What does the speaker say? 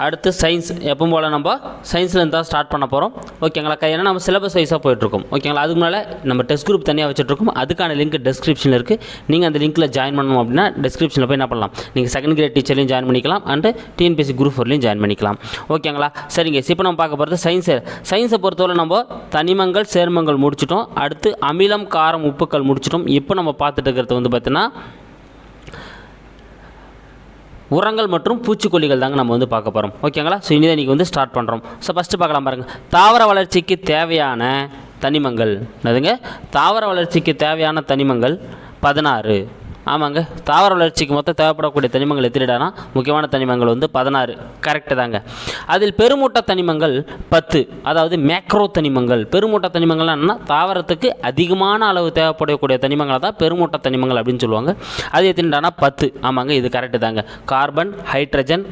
அடுத்து சயின்ஸ் எப்பவும் போல் நம்ம சயின்ஸ்லேருந்து தான் ஸ்டார்ட் பண்ண போகிறோம். ஓகேங்களா? ஏன்னா நம்ம சிலபஸ் வைஸாக போயிட்டுருக்கோம். ஓகேங்களா? அதுக்கு முன்னால் நம்ம டெஸ்ட் குரூப் தனியாக வச்சுட்ருக்கோம். அதுக்கான லிங்க் டிஸ்கிரிப்ஷனில் இருக்குது. நீங்கள் அந்த லிங்க்கில் ஜாயின் பண்ணணும் அப்படின்னா டிஸ்கிரிப்ஷனில் போய் என்ன பண்ணலாம், நீங்கள் செகண்ட் கிரேட் டீச்சர்லையும் ஜாயின் பண்ணிக்கலாம் அண்டு டிஎன்பிஎஸ்சி குரூப் 4லையும் ஜாயின் பண்ணிக்கலாம். ஓகேங்களா? சரிங்க. இப்போ நம்ம பார்க்க போகிறது சயின்ஸை பொறுத்தவரை நம்ம தனிமங்கள் சேர்மங்கள் முடிச்சிட்டோம். அடுத்து அமிலம் காரம் உப்புக்கள் முடிச்சிட்டோம். இப்போ நம்ம பார்த்துட்டு இருக்கிறது வந்து பார்த்தீங்கன்னா உரங்கள் மற்றும் பூச்சிக்கொல்லிகள் தாங்க நம்ம வந்து பார்க்க போகிறோம். ஓகேங்களா? ஸோ இனி தான் இன்றைக்கி வந்து ஸ்டார்ட் பண்ணுறோம். ஸோ ஃபஸ்ட்டு பார்க்கலாம் பாருங்கள். தாவர வளர்ச்சிக்கு தேவையான தனிமங்கள் என்னதுங்க? தாவர வளர்ச்சிக்கு தேவையான தனிமங்கள் 16. ஆமாங்க, தாவர வளர்ச்சிக்கு மொத்தம் தேவைப்படக்கூடிய தனிமங்கள் எத்தனைடானா முக்கியமான தனிமங்கள் வந்து 16. கரெக்டு தாங்க. அதில் பெருமூட்ட தனிமங்கள் 10. அதாவது மேக்ரோ தனிமங்கள். பெருமூட்ட தனிமங்கள்லாம் என்னன்னா தாவரத்துக்கு அதிகமான அளவு தேவைப்படக்கூடிய தனிமங்களை தான் பெருமூட்ட தனிமங்கள் அப்படின்னு சொல்லுவாங்க. அது எத்தனைடானா 10. ஆமாங்க, இது கரெக்டு தாங்க. Carbon, hydrogen,